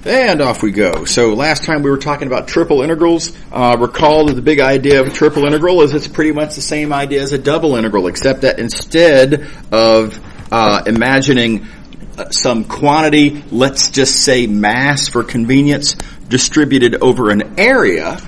And off we go. So last time we were talking about triple integrals. Recall that the big idea of a triple integral is it's pretty much the same idea as a double integral, except that instead of imagining some quantity, let's just say mass for convenience, distributed over an area,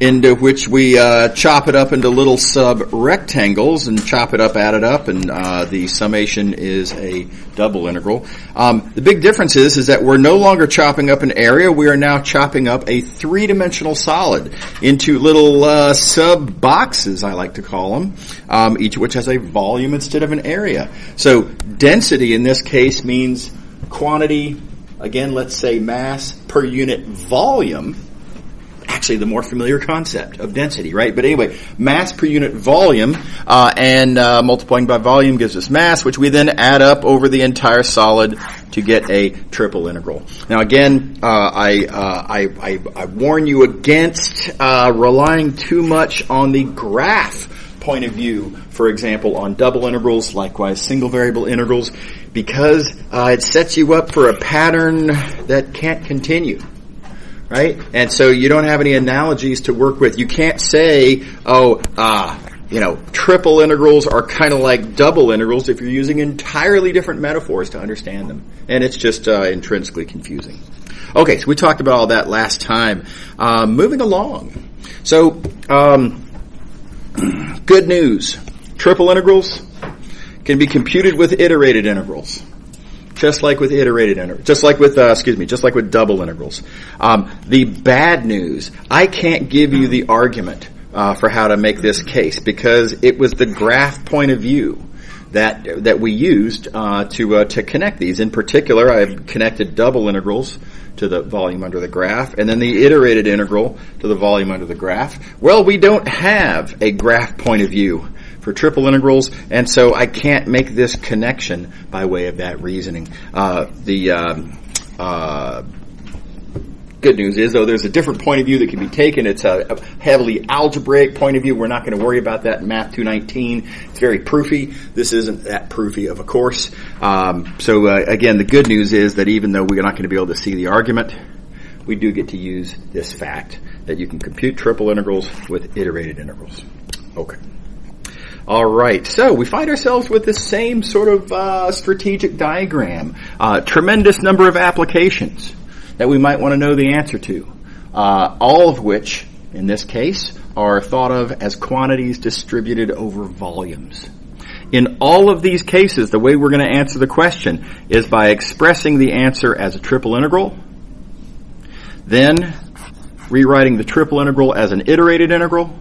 into which we chop it up into little sub-rectangles and chop it up, add it up, and the summation is a double integral. The big difference is that we're no longer chopping up an area. We are now chopping up a three-dimensional solid into little sub-boxes, I like to call them, each of which has a volume instead of an area. So density in this case means quantity, again, let's say mass per unit volume. Actually, the more familiar concept of density, right? But anyway, mass per unit volume, and multiplying by volume gives us mass, which we then add up over the entire solid to get a triple integral. Now, again, I warn you against relying too much on the graph point of view, for example, on double integrals, likewise single variable integrals, because it sets you up for a pattern that can't continue. Right? And so you don't have any analogies to work with. You can't say, triple integrals are kind of like double integrals if you're using entirely different metaphors to understand them. And it's just intrinsically confusing. Okay, so we talked about all that last time. Moving along. So, good news. Triple integrals can be computed with iterated integrals. Just like with just like with double integrals. The bad news, I can't give you the argument for how to make this case because it was the graph point of view that we used to connect these. In particular, I've connected double integrals to the volume under the graph, and then the iterated integral to the volume under the graph. Well, we don't have a graph point of view for triple integrals, and so I can't make this connection by way of that reasoning. The good news is, though, there's a different point of view that can be taken. It's a heavily algebraic point of view. We're not going to worry about that in Math 219. It's very proofy. This isn't that proofy of a course. Again, the good news is that even though we're not going to be able to see the argument, we do get to use this fact that you can compute triple integrals with iterated integrals. Okay. All right, so we find ourselves with the same sort of strategic diagram. Tremendous number of applications that we might want to know the answer to, all of which, in this case, are thought of as quantities distributed over volumes. In all of these cases, the way we're going to answer the question is by expressing the answer as a triple integral, then rewriting the triple integral as an iterated integral,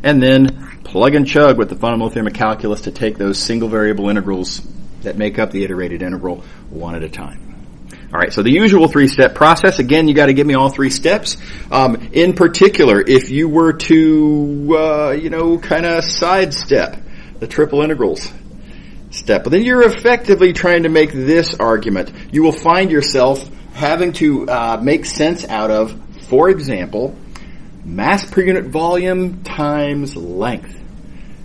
and then plug and chug with the fundamental theorem of calculus to take those single variable integrals that make up the iterated integral one at a time. All right, so the usual three-step process. Again, you got to give me all three steps. In particular, if you were to, kind of sidestep the triple integrals step, but then you're effectively trying to make this argument. You will find yourself having to make sense out of, for example, mass per unit volume times length.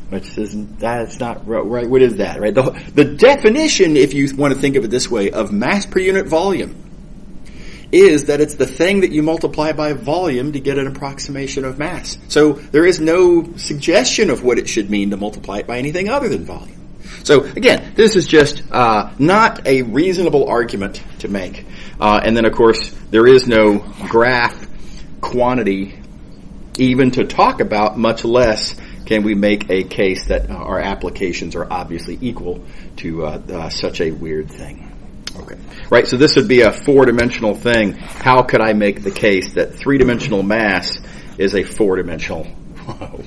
That's not right. What is that, right? The definition, if you want to think of it this way, of mass per unit volume is that it's the thing that you multiply by volume to get an approximation of mass. So there is no suggestion of what it should mean to multiply it by anything other than volume. So again, this is just not a reasonable argument to make. And then, of course, there is no graph quantity even to talk about, much less can we make a case that our applications are obviously equal to such a weird thing. Okay. Right, so this would be a four-dimensional thing. How could I make the case that three-dimensional mass is a four-dimensional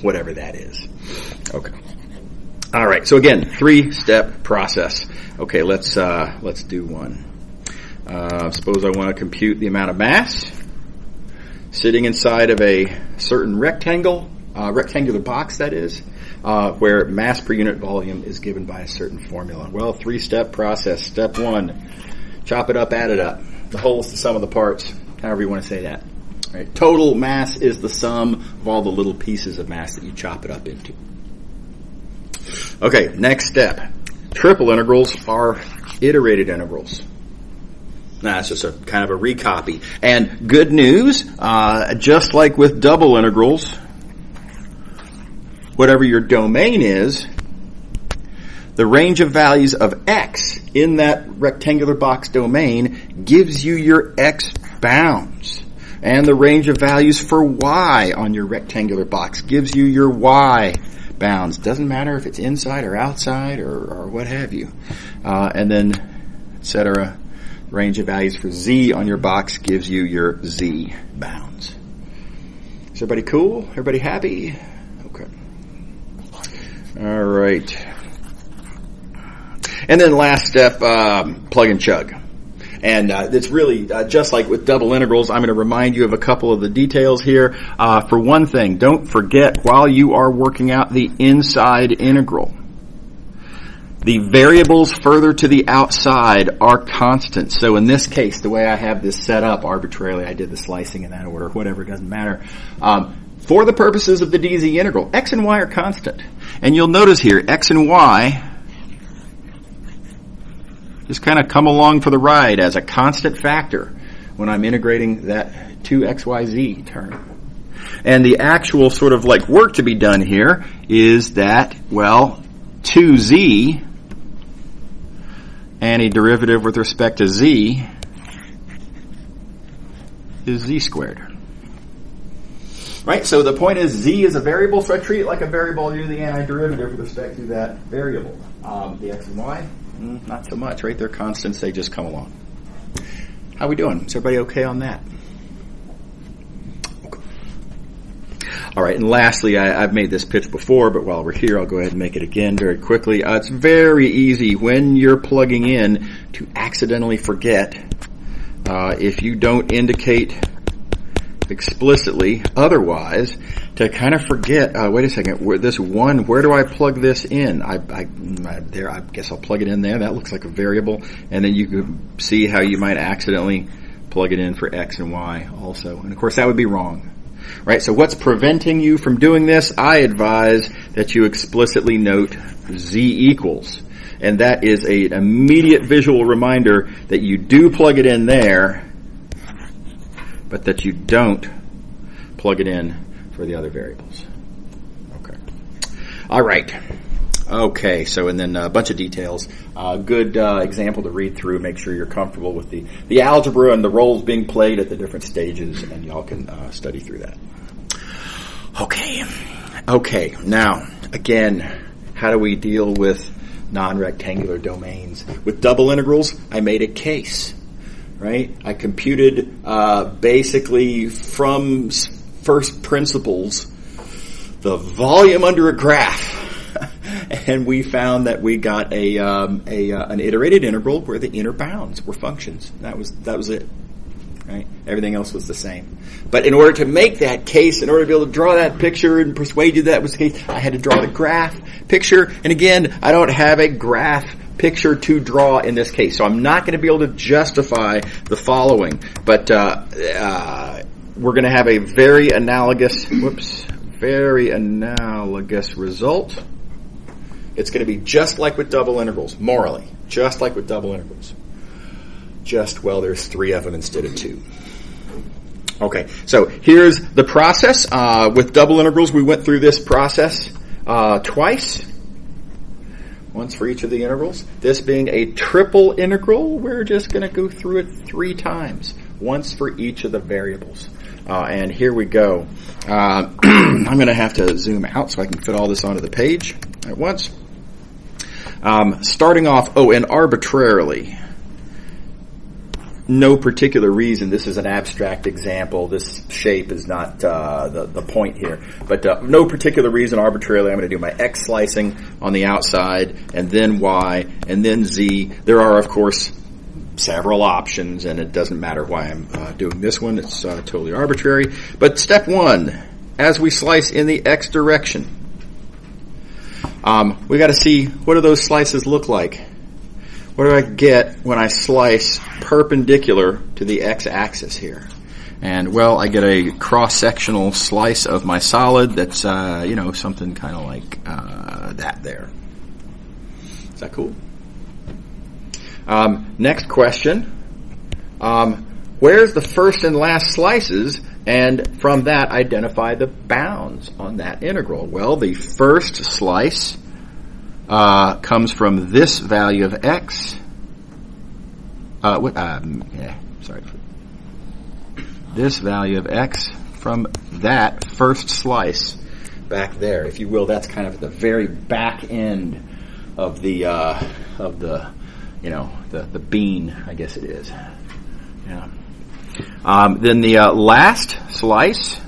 whatever that is? Okay. All right, so again, three-step process. Okay, let's do one. Suppose I want to compute the amount of mass sitting inside of a certain rectangular box, that is, where mass per unit volume is given by a certain formula. Well, three-step process. Step one, chop it up, add it up. The whole is the sum of the parts, however you want to say that. Right? Total mass is the sum of all the little pieces of mass that you chop it up into. Okay, next step. Triple integrals are iterated integrals. That's just a kind of a recopy. And good news, just like with double integrals, whatever your domain is, the range of values of x in that rectangular box domain gives you your x bounds. And the range of values for y on your rectangular box gives you your y bounds. Doesn't matter if it's inside or outside or what have you. And then, etc. Range of values for z on your box gives you your z bounds. Is everybody cool? Everybody happy? Okay. All right. And then last step, plug and chug. And it's really just like with double integrals. I'm going to remind you of a couple of the details here. For one thing, don't forget while you are working out the inside integral, the variables further to the outside are constant. So in this case, the way I have this set up arbitrarily, I did the slicing in that order, whatever, it doesn't matter. For the purposes of the dz integral, x and y are constant. And you'll notice here, x and y just kind of come along for the ride as a constant factor when I'm integrating that 2xyz term. And the actual sort of like work to be done here is that, well, 2z and a derivative with respect to z is z squared. Right? So the point is z is a variable, so I treat it like a variable, do the antiderivative with respect to that variable. The x and y, not so much, right? They're constants, they just come along. How we doing? Is everybody okay on that? Okay. All right, and lastly, I've made this pitch before, but while we're here, I'll go ahead and make it again very quickly. It's very easy when you're plugging in to accidentally forget if you don't indicate explicitly otherwise, to kind of forget, wait a second, where do I plug this in? I guess I'll plug it in there. That looks like a variable. And then you could see how you might accidentally plug it in for x and y also. And of course that would be wrong. Right? So what's preventing you from doing this? I advise that you explicitly note z equals. And that is an immediate visual reminder that you do plug it in there, but that you don't plug it in for the other variables. Okay. All right. Okay, so and then a bunch of details. Good example to read through. Make sure you're comfortable with the algebra and the roles being played at the different stages, and y'all can study through that. Okay, now, again, how do we deal with non-rectangular domains? With double integrals, I made a case. Right? I computed basically from first principles the volume under a graph, and we found that we got an iterated integral where the inner bounds were functions. That was it. Right? Everything else was the same. But in order to make that case, in order to be able to draw that picture and persuade you that was the case, I had to draw the graph picture. And again, I don't have a graph picture to draw in this case. So I'm not going to be able to justify the following. But we're going to have a very analogous result. It's going to be just like with double integrals, morally. Just like with double integrals. Well, there's 3 of them instead of 2. Okay, so here's the process. With double integrals, we went through this process twice. Once for each of the integrals. This being a triple integral, we're just going to go through it 3 times. Once for each of the variables. And here we go. I'm going to have to zoom out so I can fit all this onto the page at once. Starting off, and arbitrarily. No particular reason. This is an abstract example. This shape is not the point here. But no particular reason, arbitrarily, I'm going to do my x slicing on the outside, and then y, and then z. There are, of course, several options, and it doesn't matter why I'm doing this one. It's totally arbitrary. But step 1, as we slice in the x direction, we got to see what do those slices look like. What do I get when I slice perpendicular to the x-axis here? And, well, I get a cross-sectional slice of my solid that's, something kind of like that there. Is that cool? Next question. Where's the first and last slices? And from that, identify the bounds on that integral. Well, the first slice comes from this value of x. This value of x from that first slice back there, if you will. That's kind of at the very back end of the bean, I guess it is. Yeah. Then the last slice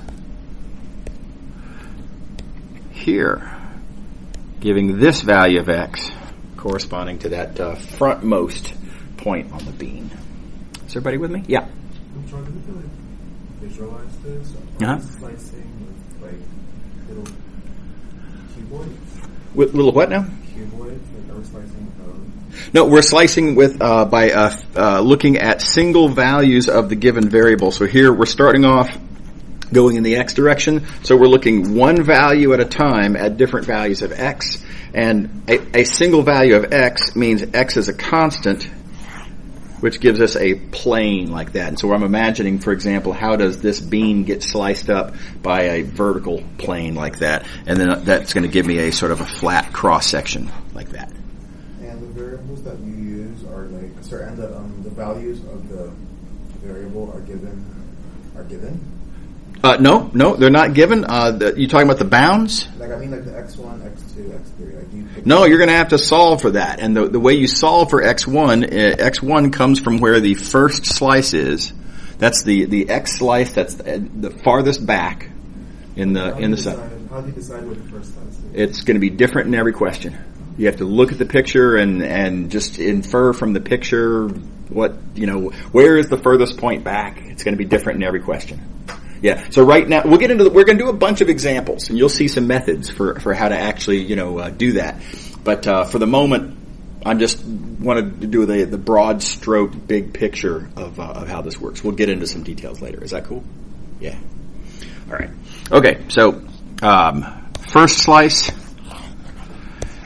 here, giving this value of x corresponding to that frontmost point on the bean. Is everybody with me? Yeah. I'm trying to visualize this. Slicing with like little cuboids. With little what now? Cuboids, like are we slicing those? No, we're slicing with by looking at single values of the given variable. So here we're starting off going in the x direction. So we're looking one value at a time at different values of x. And a single value of x means x is a constant, which gives us a plane like that. And so I'm imagining, for example, how does this bean get sliced up by a vertical plane like that? And then that's going to give me a sort of a flat cross section like that. And the variables that you use are like, sorry, and the values of the variable are given? No, they're not given. You talking about the bounds? Like, I mean, like the x1, x2, x3. Like, do you pick No, you're going to have to solve for that. And the way you solve for x1 comes from where the first slice is. That's the x slice. That's the farthest back in the center. How do you decide what the first slice is? It's going to be different in every question. You have to look at the picture and just infer from the picture where is the furthest point back. It's going to be different in every question. Yeah. So right now we're going to do a bunch of examples, and you'll see some methods for how to actually do that. But for the moment, I just wanted to do the broad stroke, big picture of how this works. We'll get into some details later. Is that cool? Yeah. All right. Okay. So first slice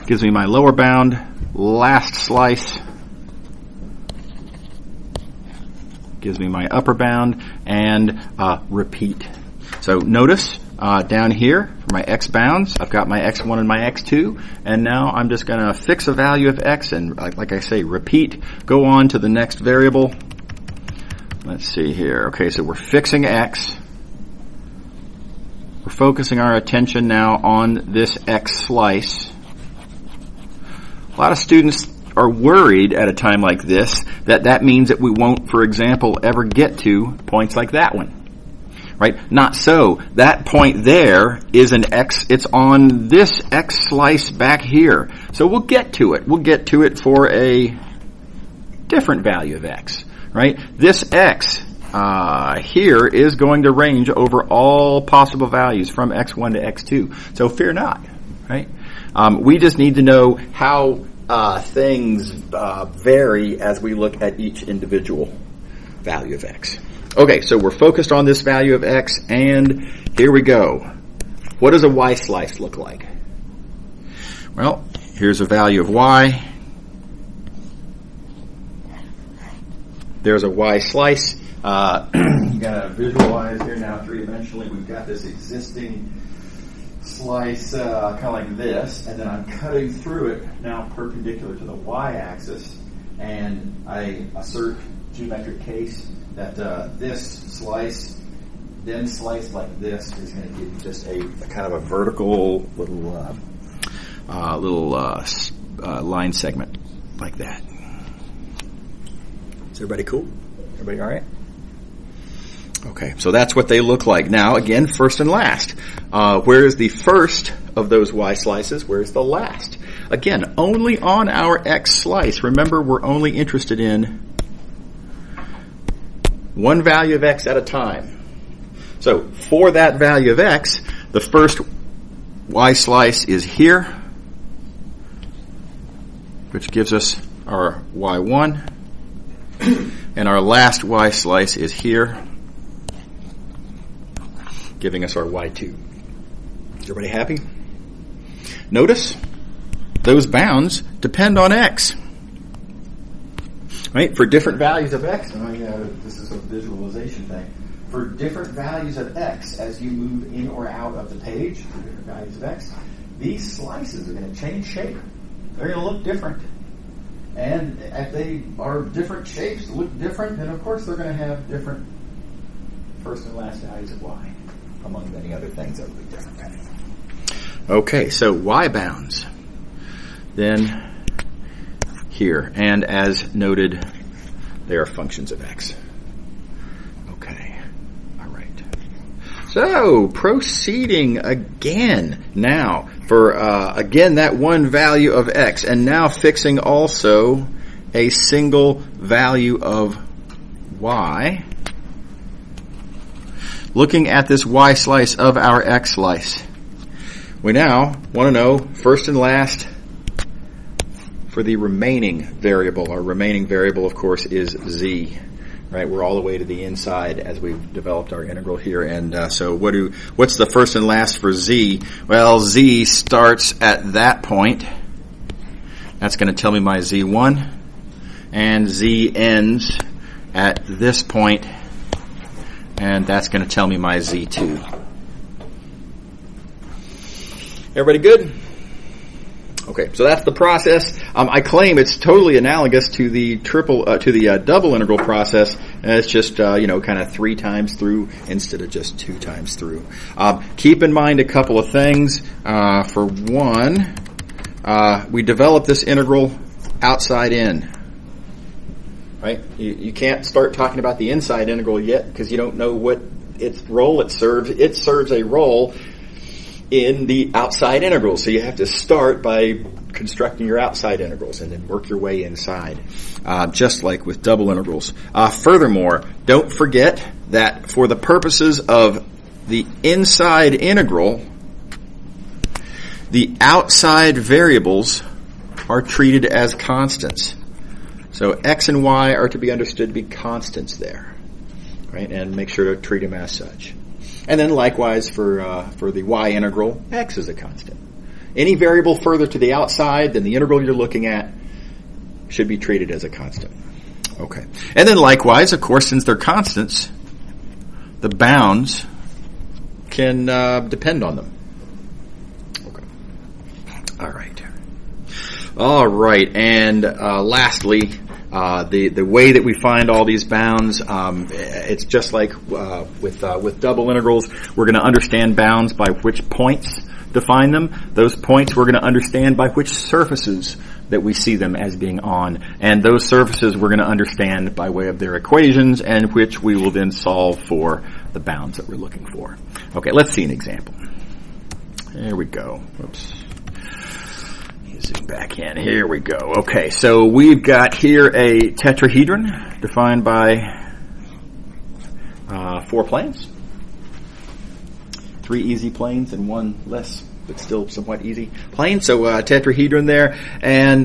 gives me my lower bound. Last slice gives me my upper bound, and repeat. So notice down here for my x bounds, I've got my x1 and my x2, and now I'm just going to fix a value of x and, like I say, repeat. Go on to the next variable. Let's see here. Okay, so we're fixing x. We're focusing our attention now on this x slice. A lot of students are worried at a time like this that means that we won't, for example, ever get to points like that one. Right? Not so. That point there is an x. It's on this x slice back here. So we'll get to it. We'll get to it for a different value of x. Right? This x here is going to range over all possible values from x1 to x2. So fear not. Right? We just need to know how things vary as we look at each individual value of x. Okay, so we're focused on this value of x, and here we go. What does a y slice look like? Well, here's a value of y. There's a y slice. You got to visualize here now three-dimensionally. We've got this existing slice kind of like this, and then I'm cutting through it now perpendicular to the y-axis, and I assert geometric case that this slice, then sliced like this, is going to give you just a kind of a vertical little line segment like that. Is everybody cool? Everybody all right? Okay, so that's what they look like. Now, again, first and last. Where is the first of those y slices? Where's the last? Again, only on our x slice. Remember, we're only interested in one value of x at a time. So, for that value of x, the first y slice is here, which gives us our y1, and our last y slice is here, giving us our y2. Is everybody happy? Notice, those bounds depend on x. Right? For different values of x, this is a visualization thing. For different values of x, as you move in or out of the page, for different values of x, these slices are going to change shape. They're going to look different. And if they are different shapes, look different, then of course they're going to have different first and last values of y, among many other things that will be different. Okay, so y bounds. Then here, and as noted, they are functions of x. Okay, all right. So, proceeding again now for, again, that one value of x, and now fixing also a single value of y. Looking at this y slice of our x slice, we now want to know first and last for the remaining variable. Our remaining variable, of course, is z. Right, we're all the way to the inside as we've developed our integral here. And so what's the first and last for z? Well, z starts at that point. That's going to tell me my z1. And z ends at this point. And that's going to tell me my z2. Everybody good? Okay, so that's the process. I claim it's totally analogous to the double integral process, and it's just kind of 3 times through instead of just 2 times through. Keep in mind a couple of things. For one, we develop this integral outside in. Right? You can't start talking about the inside integral yet because you don't know what its role it serves. It serves a role in the outside integral. So you have to start by constructing your outside integrals and then work your way inside, just like with double integrals. Furthermore, don't forget that for the purposes of the inside integral, the outside variables are treated as constants. So x and y are to be understood to be constants there, right? And make sure to treat them as such. And then likewise for the y integral, x is a constant. Any variable further to the outside than the integral you're looking at should be treated as a constant. Okay. And then likewise, of course, since they're constants, the bounds can depend on them. Okay. All right. And lastly, the way that we find all these bounds, it's just like with double integrals. We're going to understand bounds by which points define them. Those points we're going to understand by which surfaces that we see them as being on. And those surfaces we're going to understand by way of their equations, and which we will then solve for the bounds that we're looking for. Okay, let's see an example. There we go. Oops. Zoom back in. Here we go. Okay, so we've got here a tetrahedron defined by 4 planes. 3 easy planes and 1 less, but still somewhat easy plane. So tetrahedron there. And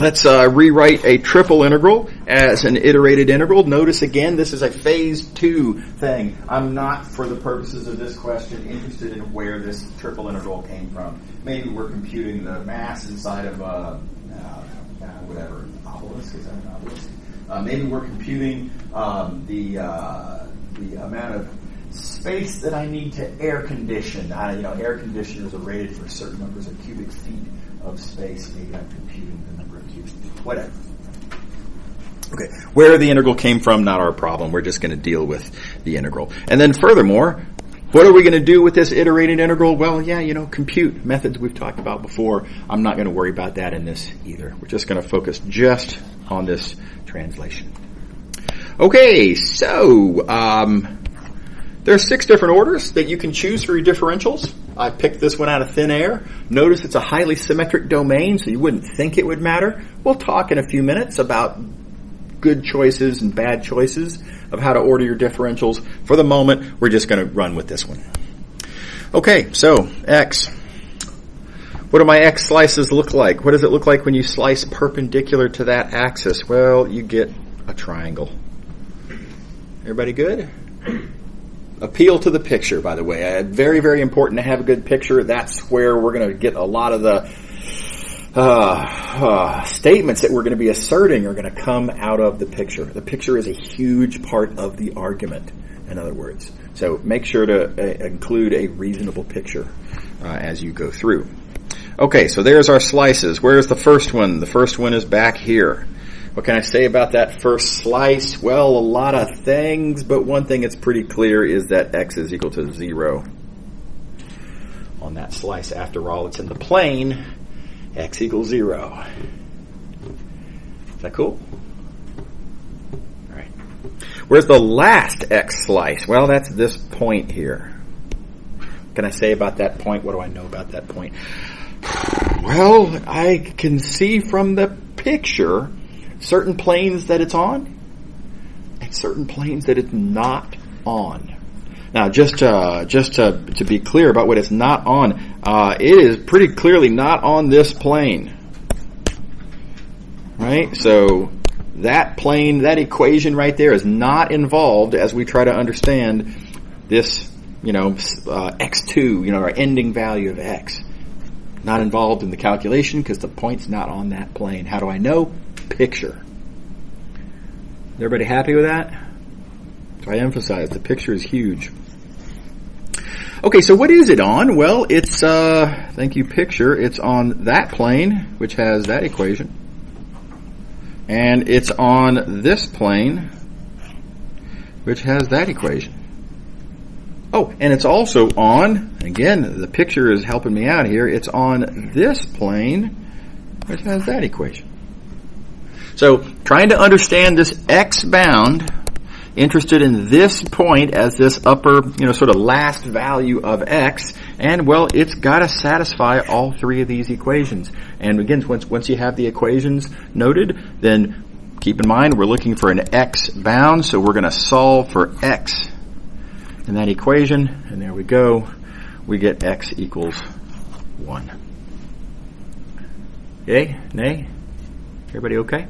let's rewrite a triple integral as an iterated integral. Notice again, this is a phase 2 thing. I'm not, for the purposes of this question, interested in where this triple integral came from. Maybe we're computing the mass inside of whatever, obelisk. Is that an obelisk? Maybe we're computing the amount of space that I need to air condition. Air conditioners are rated for certain numbers of cubic feet of space. Maybe I'm computing the number of cubic feet. Whatever. Okay, where the integral came from, not our problem. We're just going to deal with the integral. And then furthermore, what are we going to do with this iterated integral? Well, compute methods we've talked about before. I'm not going to worry about that in this either. We're just going to focus just on this translation. Okay, so there are 6 different orders that you can choose for your differentials. I picked this one out of thin air. Notice it's a highly symmetric domain, so you wouldn't think it would matter. We'll talk in a few minutes about good choices and bad choices of how to order your differentials. For the moment, we're just going to run with this one. Okay, so x. What do my x slices look like? What does it look like when you slice perpendicular to that axis? Well, you get a triangle. Everybody good? Appeal to the picture, by the way. Very, very important to have a good picture. That's where we're going to get a lot of the statements that we're going to be asserting are going to come out of the picture. The picture is a huge part of the argument, in other words. So make sure to include a reasonable picture as you go through. Okay, so there's our slices. Where's the first one? The first one is back here. What can I say about that first slice? Well, a lot of things, but one thing that's pretty clear is that x is equal to 0 on that slice. After all, it's in the plane. X equals 0. Is that cool? All right. Where's the last x slice? Well, that's this point here. What can I say about that point? What do I know about that point? Well, I can see from the picture certain planes that it's on and certain planes that it's not on. Now, just to be clear about what it's not on, it is pretty clearly not on this plane, right? So that plane, that equation right there is not involved as we try to understand this, x2, our ending value of x. Not involved in the calculation because the point's not on that plane. How do I know? Picture. Everybody happy with that? So I emphasize the picture is huge. Okay, so what is it on? Well, it's, thank you, picture. It's on that plane, which has that equation. And it's on this plane, which has that equation. Oh, and it's also on, again, the picture is helping me out here, it's on this plane, which has that equation. So, trying to understand this x bound, interested in this point as this upper, sort of last value of x, and well, it's got to satisfy all three of these equations. And again, once you have the equations noted, then keep in mind we're looking for an x bound, so we're going to solve for x in that equation, and there we go. We get x equals 1. Yay? Nay? Everybody okay?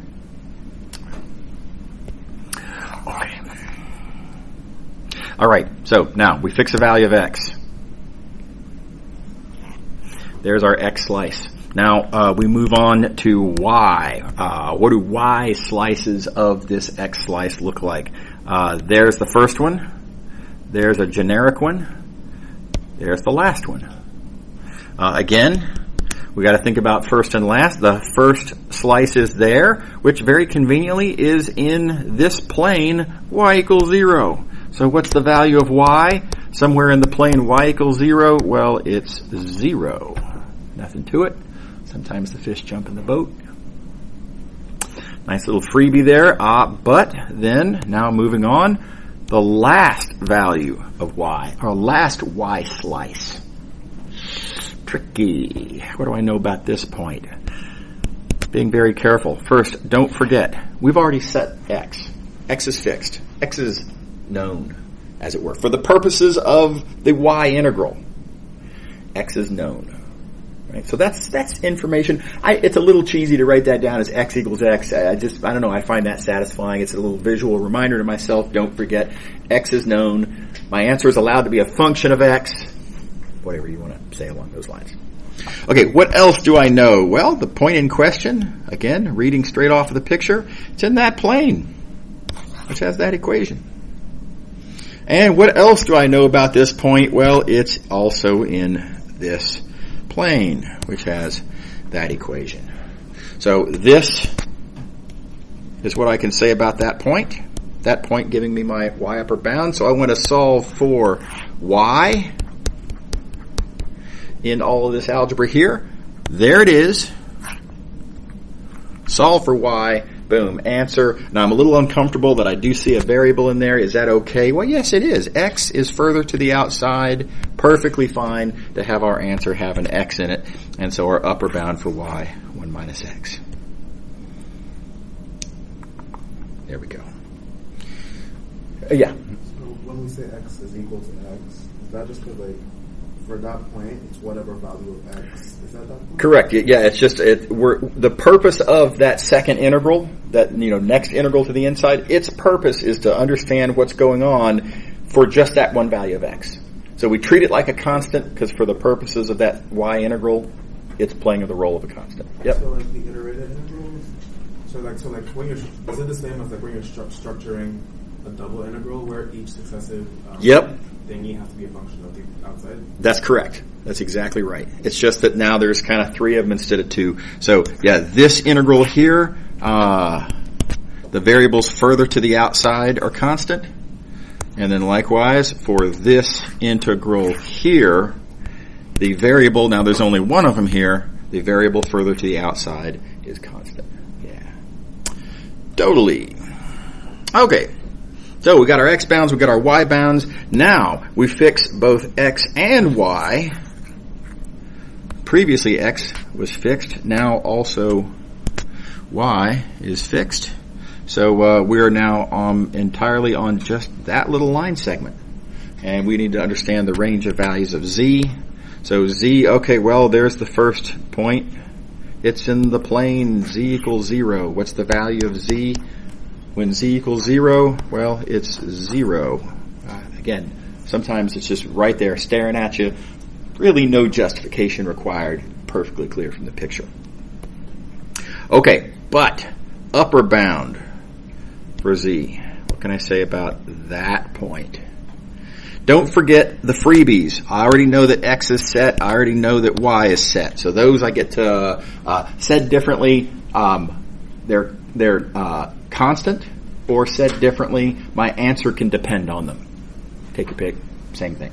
Okay. All right, so now we fix a value of x. There's our x slice. Now we move on to y. What do y slices of this x slice look like? There's the first one. There's a generic one. There's the last one. Again, we got to think about first and last. The first slice is there, which very conveniently is in this plane, y equals 0. So what's the value of y? Somewhere in the plane y equals 0. Well, it's 0. Nothing to it. Sometimes the fish jump in the boat. Nice little freebie there. But then, now moving on, the last value of y, or last y slice. Tricky. What do I know about this point? Being very careful. First, don't forget, we've already set x. X is fixed. X is known, as it were. For the purposes of the y integral, x is known. Right? So that's information. It's a little cheesy to write that down as x equals x. I don't know, I find that satisfying. It's a little visual reminder to myself, don't forget, x is known. My answer is allowed to be a function of x. Whatever you want to say along those lines. Okay, what else do I know? Well, the point in question, again, reading straight off of the picture, it's in that plane, which has that equation. And what else do I know about this point? Well, it's also in this plane, which has that equation. So this is what I can say about that point. That point giving me my y upper bound. So I want to solve for y in all of this algebra here. There it is. Solve for y. Boom. Answer. Now I'm a little uncomfortable that I do see a variable in there. Is that okay? Well, yes, it is. X is further to the outside. Perfectly fine to have our answer have an x in it. And so our upper bound for y, 1 minus x. There we go. Yeah. So when we say x is equal to x, is that just because, for that point, it's whatever value of x. Is that point? Correct. Yeah, it's just the purpose of that second integral, that next integral to the inside. Its purpose is to understand what's going on for just that one value of x. So we treat it like a constant because for the purposes of that y integral, it's playing the role of a constant. Yep. So like the iterated integrals. So like when you're, is it the same as like when you're structuring a double integral where each successive thingy has to be a function of the outside? That's correct. That's exactly right. It's just that now there's kind of 3 of them instead of 2. So yeah, this integral here, the variables further to the outside are constant. And then likewise for this integral here, the variable, now there's only one of them here, the variable further to the outside is constant. Yeah. Totally. Okay. So we got our x bounds, we got our y bounds. Now we fix both x and y. Previously x was fixed. Now also y is fixed. So we are now entirely on just that little line segment. And we need to understand the range of values of z. So z, okay, well, there's the first point. It's in the plane z equals 0. What's the value of z? When z equals 0, well, it's 0. Again, sometimes it's just right there staring at you. Really no justification required. Perfectly clear from the picture. Okay, but upper bound for z. What can I say about that point? Don't forget the freebies. I already know that x is set. I already know that y is set. So those I get to said differently. They're constant, or said differently, my answer can depend on them. Take your pick. Same thing.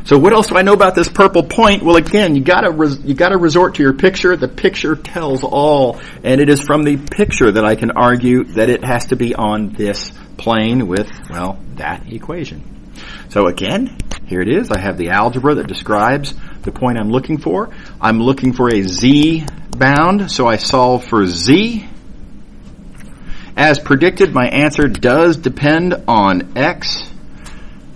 So what else do I know about this purple point? Well, again, you gotta resort to your picture. The picture tells all, and it is from the picture that I can argue that it has to be on this plane with, well, that equation. So again, here it is. I have the algebra that describes the point I'm looking for. I'm looking for a z bound, so I solve for z. As predicted, my answer does depend on x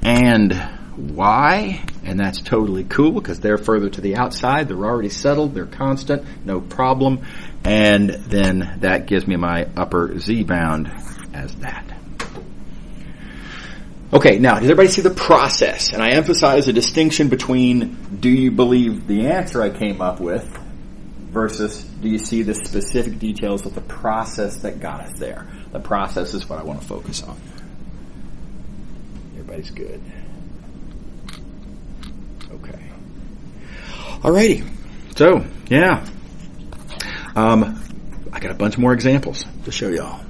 and y, and that's totally cool because they're further to the outside. They're already settled. They're constant. No problem. And then that gives me my upper z bound as that. Okay, now, does everybody see the process? And I emphasize the distinction between do you believe the answer I came up with versus do you see the specific details of the process that got us there? The process is what I want to focus on. Everybody's good. Okay. Alrighty. So, yeah. I got a bunch more examples to show y'all.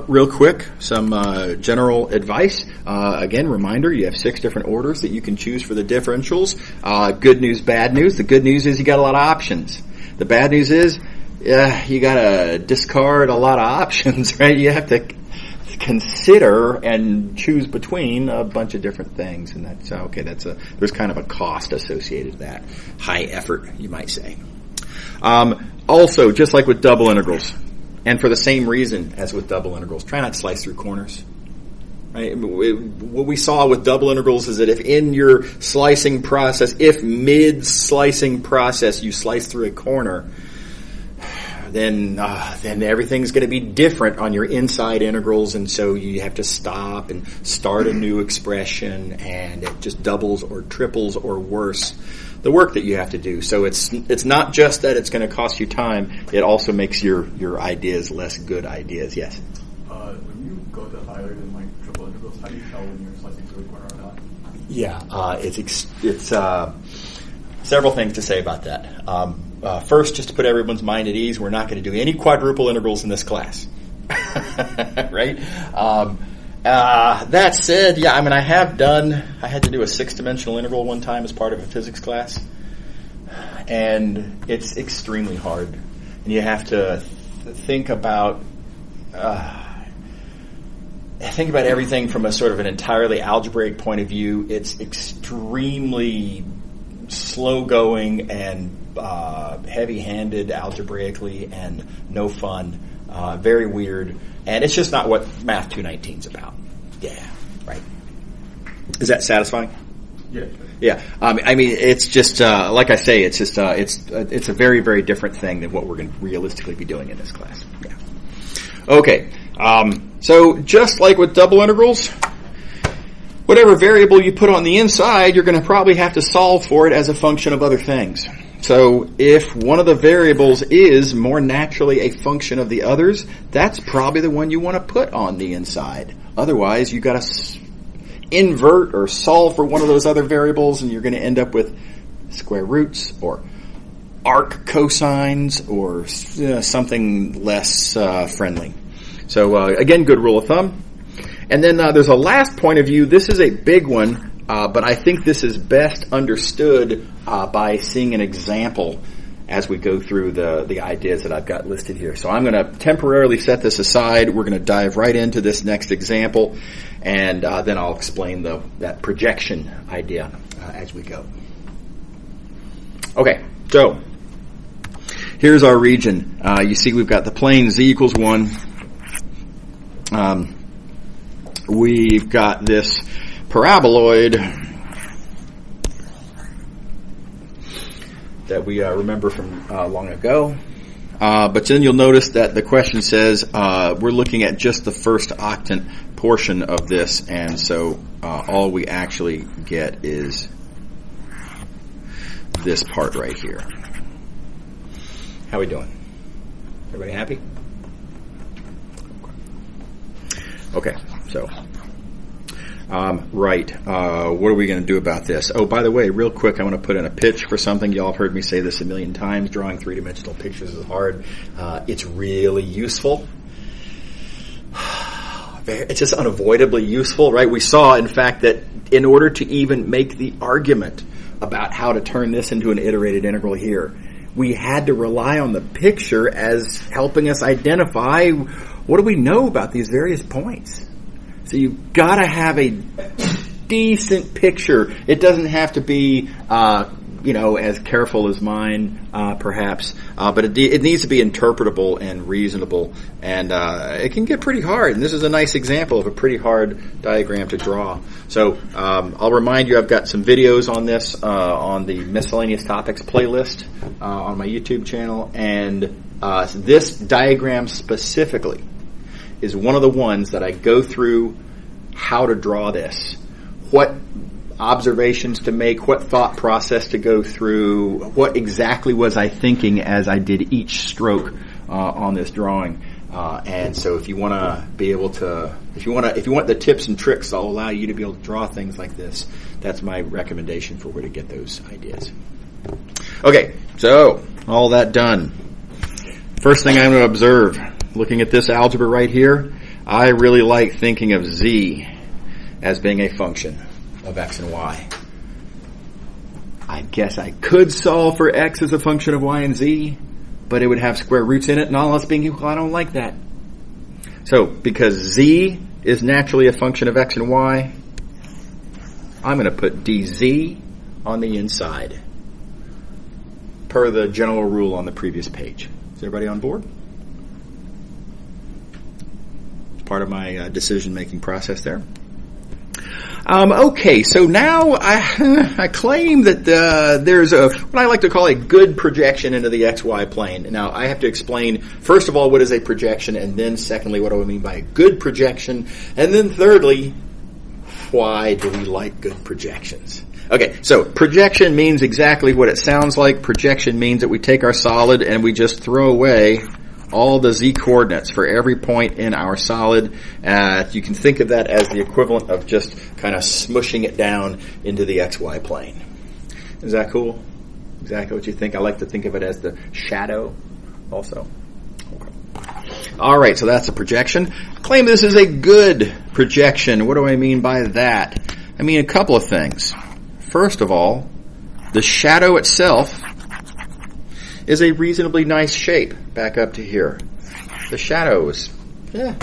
Real quick, some general advice. Again, reminder, you have 6 different orders that you can choose for the differentials. Good news, bad news. The good news is you got a lot of options. The bad news is you got to discard a lot of options, right? You have to consider and choose between a bunch of different things, and that's okay. There's kind of a cost associated with that. High effort, you might say. Also, just like with double integrals, and for the same reason as with double integrals, try not to slice through corners. Right? What we saw with double integrals is that if in your slicing process, if mid-slicing process you slice through a corner, then everything's going to be different on your inside integrals, and so you have to stop and start a new expression, and it just doubles or triples or worse the work that you have to do. So it's not just that it's going to cost you time; it also makes your ideas less good ideas. Yes. When you go to higher than like triple integrals, how do you tell when you're slicing through a corner or not? Yeah, it's several things to say about that. First, just to put everyone's mind at ease, we're not going to do any quadruple integrals in this class, right? That said, yeah, I mean, I had to do a 6-dimensional integral one time as part of a physics class, and it's extremely hard, and you have to think about everything from a sort of an entirely algebraic point of view. It's extremely slow going and heavy-handed algebraically and no fun, very weird, and it's just not what Math 219 is about. Yeah, right. Is that satisfying? Yeah. Yeah. I mean, it's just like I say, it's just it's a very, very different thing than what we're going to realistically be doing in this class. Yeah. Okay. So just like with double integrals, whatever variable you put on the inside, you're going to probably have to solve for it as a function of other things. So if one of the variables is more naturally a function of the others, that's probably the one you want to put on the inside. Otherwise, you've got to invert or solve for one of those other variables, and you're going to end up with square roots or arc cosines or something less friendly. So again, good rule of thumb. And then there's a last point of view. This is a big one, but I think this is best understood by seeing an example as we go through the ideas that I've got listed here. So I'm going to temporarily set this aside. We're going to dive right into this next example, and then I'll explain that projection idea as we go. Okay, so here's our region. You see we've got the plane z equals 1. We've got this paraboloid that we remember from long ago. But then you'll notice that the question says we're looking at just the first octant portion of this, and so all we actually get is this part right here. How we doing? Everybody happy? Okay, so right. What are we going to do about this? Oh, by the way, real quick, I want to put in a pitch for something. Y'all have heard me say this a million times. Drawing three-dimensional pictures is hard. It's really useful. It's just unavoidably useful, right? We saw, in fact, that in order to even make the argument about how to turn this into an iterated integral here, we had to rely on the picture as helping us identify what do we know about these various points. So you've got to have a decent picture. It doesn't have to be, as careful as mine, perhaps, but it needs to be interpretable and reasonable, and it can get pretty hard. And this is a nice example of a pretty hard diagram to draw. So I'll remind you, I've got some videos on this on the miscellaneous topics playlist on my YouTube channel, and this diagram specifically is one of the ones that I go through how to draw this, what observations to make, what thought process to go through, what exactly was I thinking as I did each stroke on this drawing. And so if you want to be able to, if you want the tips and tricks that'll allow you to be able to draw things like this, that's my recommendation for where to get those ideas. Okay, so all that done. First thing I'm going to observe, looking at this algebra right here, I really like thinking of z as being a function of x and y. I guess I could solve for x as a function of y and z, but it would have square roots in it, and all else being equal, I don't like that. So, because z is naturally a function of x and y, I'm going to put dz on the inside, per the general rule on the previous page. Is everybody on board? It's part of my decision-making process there. Okay, so now I claim that there's what I like to call a good projection into the XY plane. Now, I have to explain, first of all, what is a projection, and then secondly, what do I mean by a good projection, and then thirdly, why do we like good projections? Okay, so projection means exactly what it sounds like. Projection means that we take our solid and we just throw away all the z coordinates for every point in our solid. You can think of that as the equivalent of just kind of smushing it down into the XY plane. Is that cool? Exactly what you think? I like to think of it as the shadow also. Okay. All right, so that's a projection. I claim this is a good projection. What do I mean by that? I mean a couple of things. First of all, the shadow itself is a reasonably nice shape back up to here. The shadow is, well,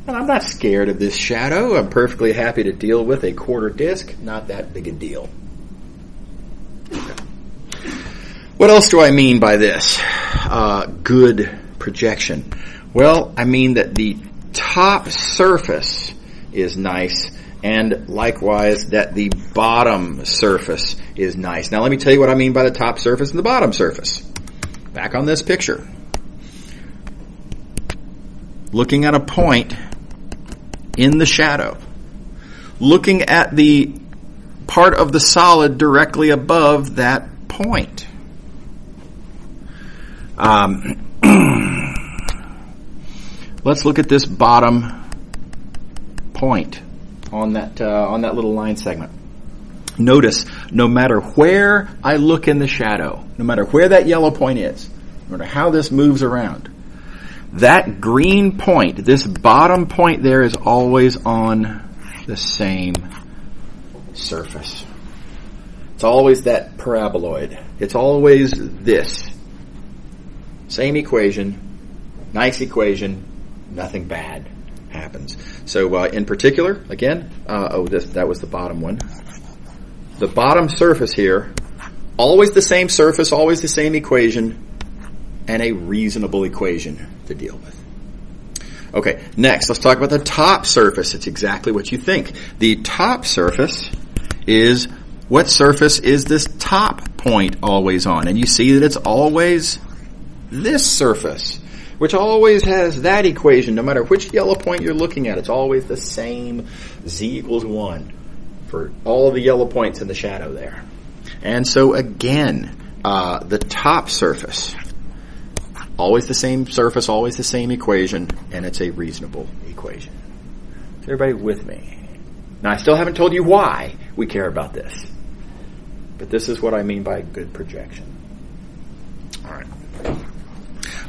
I'm not scared of this shadow. I'm perfectly happy to deal with a quarter disc. Not that big a deal. Okay. What else do I mean by this? Good projection. Well, I mean that the top surface is nice, and likewise that the bottom surface is nice. Now let me tell you what I mean by the top surface and the bottom surface. Back on this picture. Looking at a point in the shadow. Looking at the part of the solid directly above that point. Let's look at this bottom point on that little line segment. Notice, no matter where I look in the shadow, no matter where that yellow point is, no matter how this moves around, that green point, this bottom point there, is always on the same surface. It's always that paraboloid. It's always this. Same equation, nice equation, nothing bad happens. So in particular, again, that was the bottom one. The bottom surface here, always the same surface, always the same equation, and a reasonable equation to deal with. Okay, next, let's talk about the top surface. It's exactly what you think. The top surface is, what surface is this top point always on? And you see that it's always this surface, which always has that equation. No matter which yellow point you're looking at, it's always the same, z equals 1 for all of the yellow points in the shadow there. And so again, the top surface, always the same surface, always the same equation, and it's a reasonable equation. Is everybody with me? Now, I still haven't told you why we care about this, but this is what I mean by good projection. All right.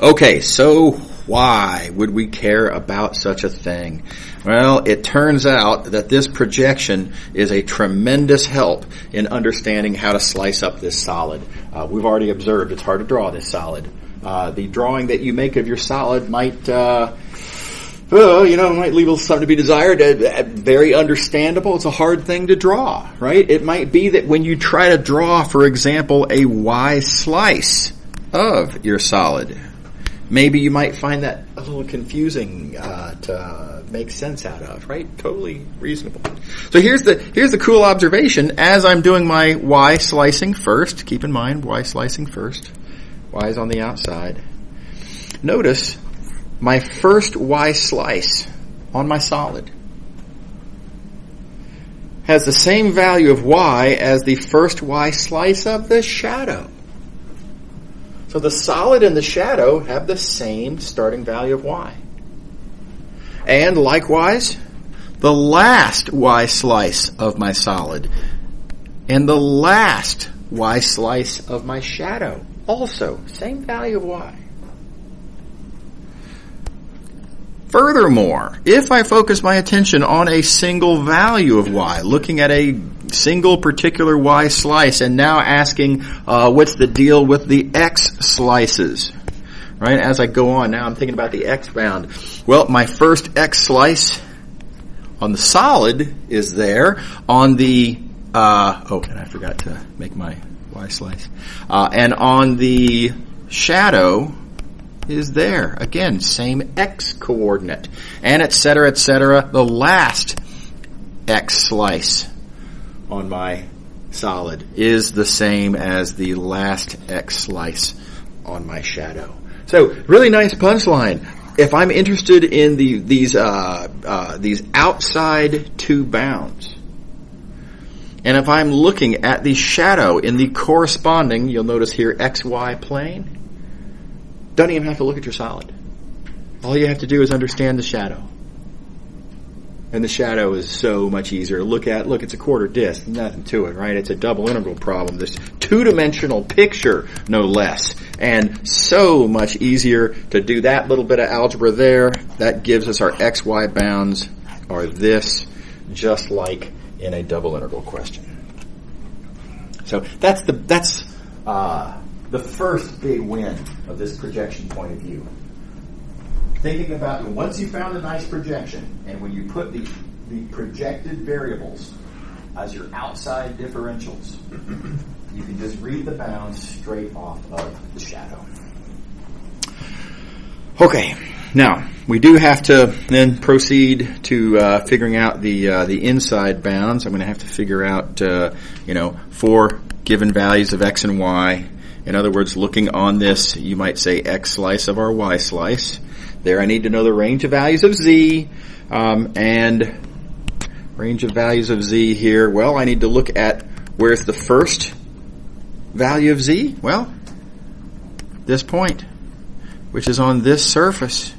Okay, so why would we care about such a thing? Well, it turns out that this projection is a tremendous help in understanding how to slice up this solid. We've already observed it's hard to draw this solid. The drawing that you make of your solid might, might leave something to be desired. Very understandable. It's a hard thing to draw, right? It might be that when you try to draw, for example, a Y slice of your solid, maybe you might find that a little confusing to make sense out of, right? Totally reasonable. So here's the cool observation. As I'm doing my Y slicing first, keep in mind Y slicing first. Y is on the outside. Notice my first Y slice on my solid has the same value of Y as the first Y slice of the shadow. So the solid and the shadow have the same starting value of Y. And likewise, the last Y slice of my solid and the last Y slice of my shadow, also same value of Y. Furthermore, if I focus my attention on a single value of Y, looking at a single particular Y slice, and now asking what's the deal with the X slices, right? As I go on, now I'm thinking about the X bound. Well, my first X slice on the solid is there. On the, and I forgot to make my Y slice. And on the shadow is there. Again, same X coordinate. And et cetera, the last X slice on my solid is the same as the last X slice on my shadow. So, really nice punchline. If I'm interested in these outside two bounds, and if I'm looking at the shadow in the corresponding, you'll notice here, XY plane, don't even have to look at your solid. All you have to do is understand the shadow. And the shadow is so much easier to look at. Look, it's a quarter disk. Nothing to it, right? It's a double integral problem. This two-dimensional picture, no less. And so much easier to do that little bit of algebra there. That gives us our XY bounds are this, just like in a double integral question. So that's the first big win of this projection point of view. Thinking about once you found a nice projection, and when you put the projected variables as your outside differentials, you can just read the bounds straight off of the shadow. Okay, now we do have to then proceed to figuring out the inside bounds. I'm going to have to figure out for given values of x and y. In other words, looking on this, you might say x slice of our y slice. There I need to know the range of values of z, and range of values of z here. Well, I need to look at where's the first value of z? Well, this point, which is on this surface,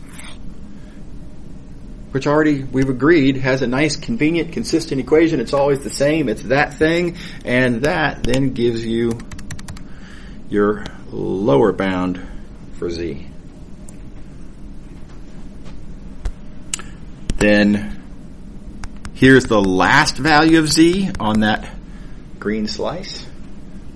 which already we've agreed has a nice, convenient, consistent equation. It's always the same. It's that thing, and that then gives you your lower bound for Z. Then here's the last value of Z on that green slice.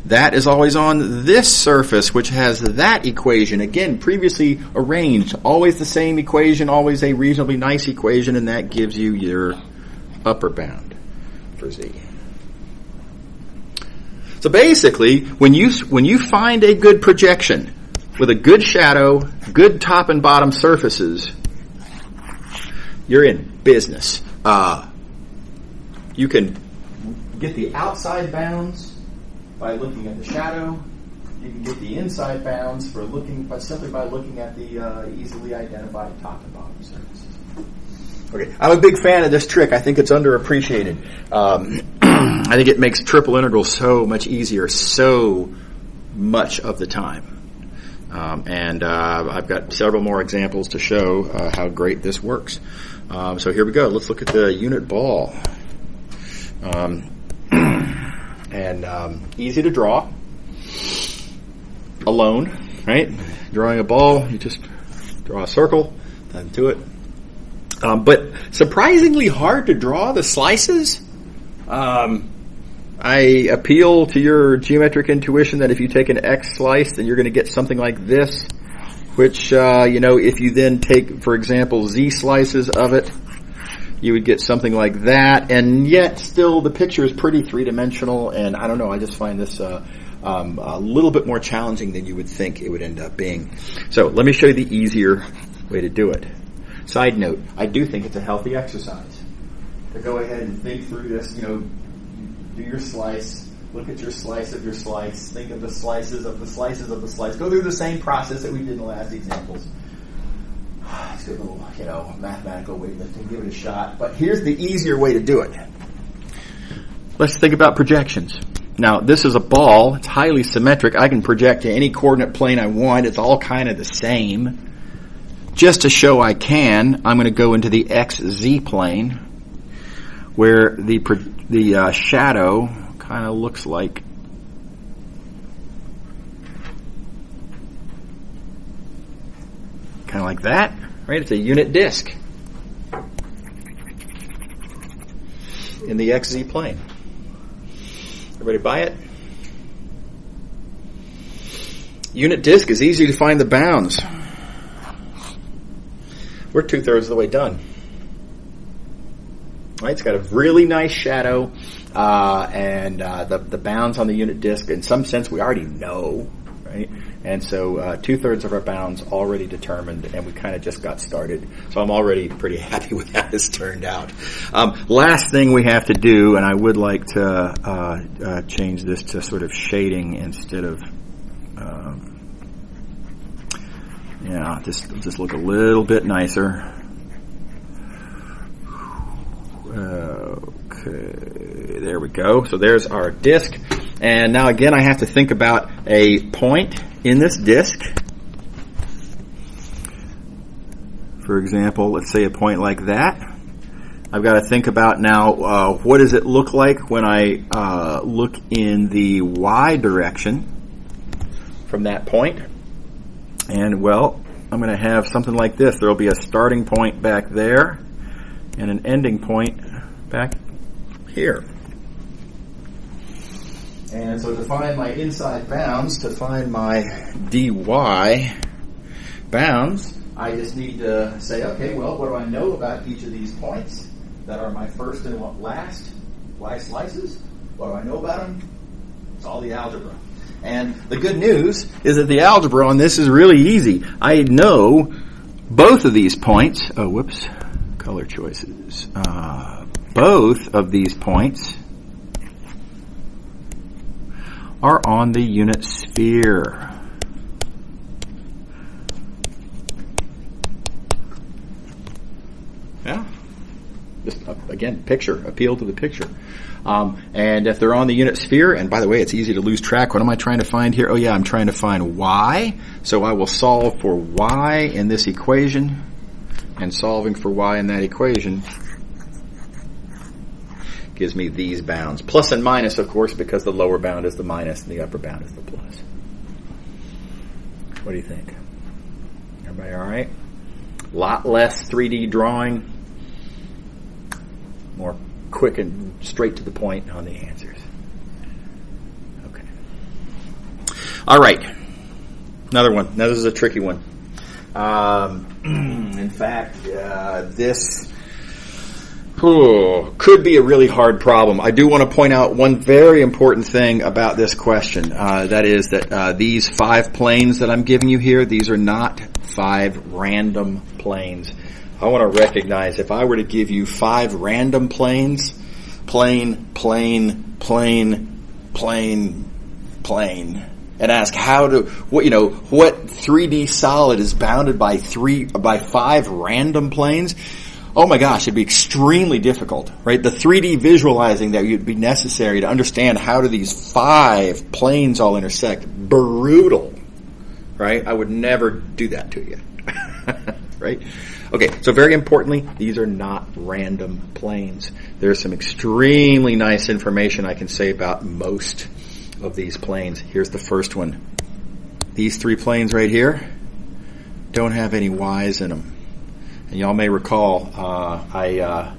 That is always on this surface, which has that equation. Again, previously arranged. Always the same equation, always a reasonably nice equation, and that gives you your upper bound for Z. So basically, when you find a good projection with a good shadow, good top and bottom surfaces, you're in business. You can get the outside bounds by looking at the shadow. You can get the inside bounds simply by looking at the easily identified top and bottom surfaces. Okay, I'm a big fan of this trick. I think it's underappreciated. I think it makes triple integrals so much easier, so much of the time. And I've got several more examples to show how great this works. So here we go. Let's look at the unit ball. Easy to draw. Alone, right? Drawing a ball, you just draw a circle, nothing to it. But surprisingly hard to draw the slices. I appeal to your geometric intuition that if you take an X slice, then you're going to get something like this, which, if you then take, for example, Z slices of it, you would get something like that, and yet still the picture is pretty three-dimensional, and I don't know, I just find this a little bit more challenging than you would think it would end up being. So let me show you the easier way to do it. Side note, I do think it's a healthy exercise to go ahead and think through this, do your slice, look at your slice of your slice, think of the slices of the slices of the slice, go through the same process that we did in the last examples. Let's do a little, mathematical weightlifting, give it a shot. But here's the easier way to do it. Let's think about projections. Now, this is a ball. It's highly symmetric. I can project to any coordinate plane I want. It's all kind of the same. Just to show I can, I'm going to go into the XZ plane, where the shadow kind of looks like that, right? It's a unit disk in the XZ plane. Everybody buy it? Unit disk is easy to find the bounds. We're 2/3 of the way done. Right? It's got a really nice shadow, and the bounds on the unit disk, in some sense, we already know, right? And so 2/3 of our bounds already determined, and we kind of just got started. So I'm already pretty happy with how this turned out. Last thing we have to do, and I would like to change this to sort of shading instead of, just look a little bit nicer. Okay, there we go. So there's our disk. And now again, I have to think about a point in this disk. For example, let's say a point like that. I've got to think about now, what does it look like when I look in the Y direction from that point? And well, I'm going to have something like this. There will be a starting point back there and an ending point back here. And so to find my inside bounds, to find my dy bounds, I just need to say, okay, well, what do I know about each of these points that are my first and last Y slices? What do I know about them? It's all the algebra. And the good news is that the algebra on this is really easy. I know both of these points. Oh, whoops. Color choices. Both of these points are on the unit sphere. Yeah. Just again. again, appeal to the picture. And if they're on the unit sphere, and by the way, it's easy to lose track. What am I trying to find here? Oh yeah, I'm trying to find y. So I will solve for y in this equation, and solving for y in that equation gives me these bounds. Plus and minus, of course, because the lower bound is the minus and the upper bound is the plus. What do you think? Everybody all right? A lot less 3D drawing. More quick and straight to the point on the answers. Okay. All right. Another one. Now this is a tricky one. In fact, this could be a really hard problem. I do want to point out one very important thing about this question. That is that these 5 planes that I'm giving you here, these are not 5 random planes. I want to recognize if I were to give you 5 random planes, plane, and ask what 3D solid is bounded by 5 random planes. Oh my gosh, it'd be extremely difficult, right? The 3D visualizing that would be necessary to understand how do these 5 planes all intersect. Brutal, right? I would never do that to you, right? Okay, so very importantly, these are not random planes. There's some extremely nice information I can say about most of these planes. Here's the first one. These 3 planes right here don't have any y's in them. And y'all may recall I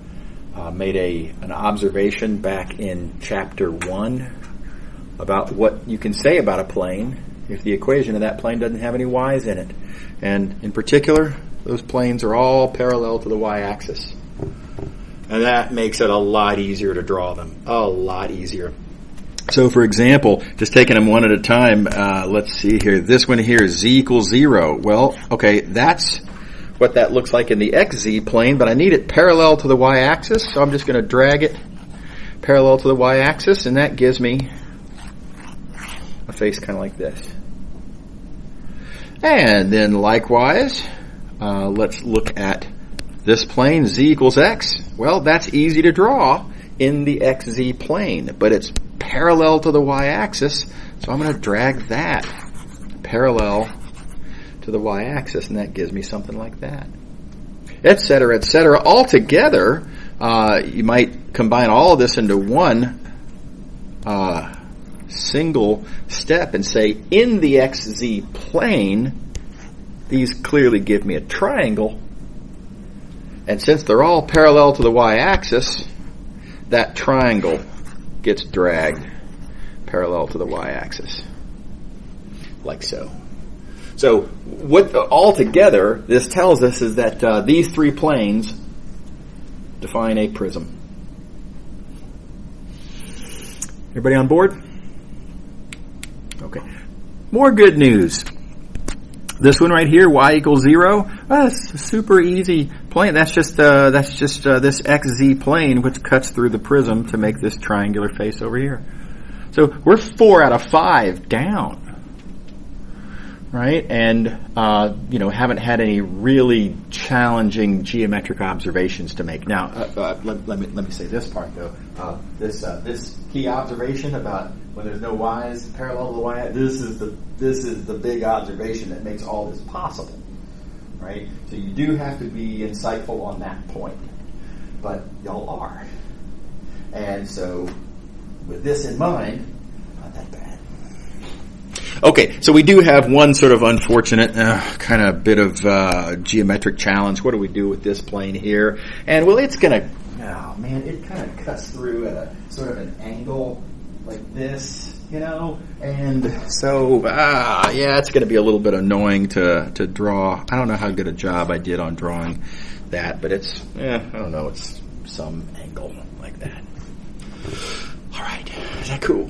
made an observation back in chapter 1 about what you can say about a plane if the equation of that plane doesn't have any y's in it. And in particular, those planes are all parallel to the y-axis. And that makes it a lot easier to draw them. A lot easier. So for example, just taking them one at a time, let's see here. This one here is z equals 0. Well, okay, that's what that looks like in the xz plane, but I need it parallel to the y-axis, so I'm just going to drag it parallel to the y-axis, and that gives me a face kind of like this. And then likewise, let's look at this plane, z equals x. Well, that's easy to draw in the xz plane, but it's parallel to the y-axis, so I'm going to drag that parallel to the y-axis, and that gives me something like that, etc., etc. Altogether, you might combine all of this into one single step and say, in the xz plane, these clearly give me a triangle, and since they're all parallel to the y-axis, that triangle gets dragged parallel to the y-axis, like so. So, what altogether this tells us is that these 3 planes define a prism. Everybody on board? Okay. More good news. This one right here, y equals 0. That's a super easy plane. That's just this xz plane which cuts through the prism to make this triangular face over here. So we're 4 out of 5 down. Right, and haven't had any really challenging geometric observations to make. Now, let me say this part though. This key observation about when there's no y's parallel to the y. This is the big observation that makes all this possible. Right, so you do have to be insightful on that point, but y'all are, and so with this in mind, not that bad. Okay, so we do have one sort of unfortunate kind of bit of geometric challenge. What do we do with this plane here? And well, it's going to, it kind of cuts through at a sort of an angle like this, and so, it's going to be a little bit annoying to draw. I don't know how good a job I did on drawing that, but it's, I don't know, it's some angle like that. All right, is that cool?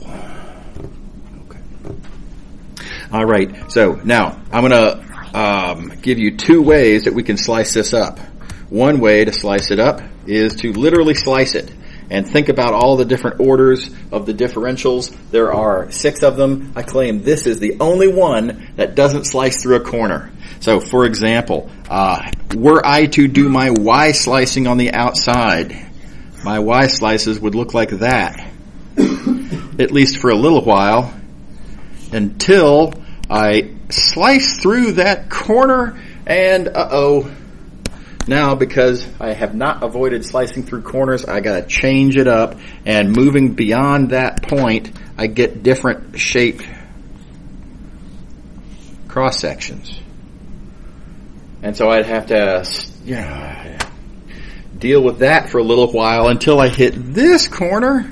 All right, so now I'm going to give you 2 ways that we can slice this up. One way to slice it up is to literally slice it and think about all the different orders of the differentials. There are 6 of them. I claim this is the only one that doesn't slice through a corner. So, for example, were I to do my y slicing on the outside, my Y slices would look like that, at least for a little while, until I slice through that corner, and now because I have not avoided slicing through corners, I gotta change it up, and moving beyond that point, I get different shaped cross sections. And so I'd have to deal with that for a little while until I hit this corner,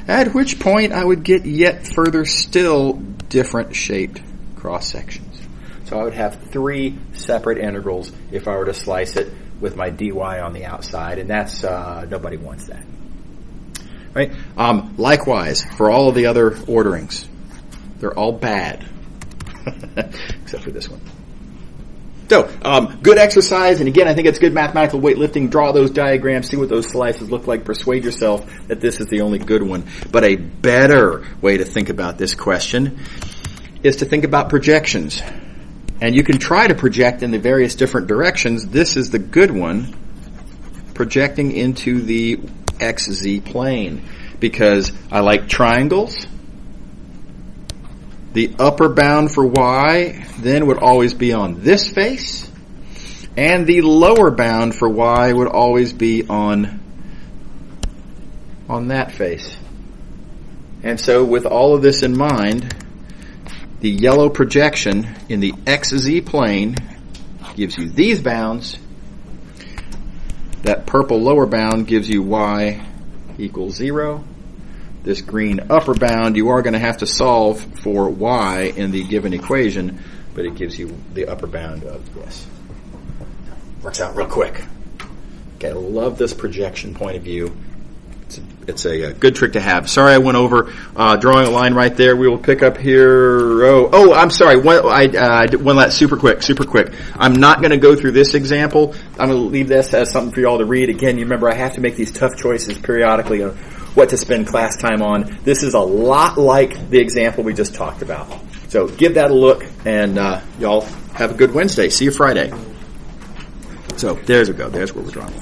at which point I would get yet further still different shaped cross sections. So I would have 3 separate integrals if I were to slice it with my dy on the outside, and that's nobody wants that. Right? Likewise, for all of the other orderings, they're all bad, except for this one. So, good exercise, and again, I think it's good mathematical weightlifting. Draw those diagrams, see what those slices look like, persuade yourself that this is the only good one. But a better way to think about this question is to think about projections. And you can try to project in the various different directions. This is the good one, projecting into the XZ plane, because I like triangles. The upper bound for Y then would always be on this face, and the lower bound for Y would always be on that face. And so with all of this in mind, the yellow projection in the XZ plane gives you these bounds. That purple lower bound gives you Y equals 0. This green upper bound, you are going to have to solve for Y in the given equation, but it gives you the upper bound of this. Works out real quick. Okay, I love this projection point of view. It's a good trick to have. Sorry I went over drawing a line right there. We will pick up here. Oh, I'm sorry. One last super quick. I'm not going to go through this example. I'm going to leave this as something for you all to read. Again, you remember I have to make these tough choices periodically of what to spend class time on. This is a lot like the example we just talked about. So give that a look, and y'all have a good Wednesday. See you Friday. So there's we go. There's where we're drawing.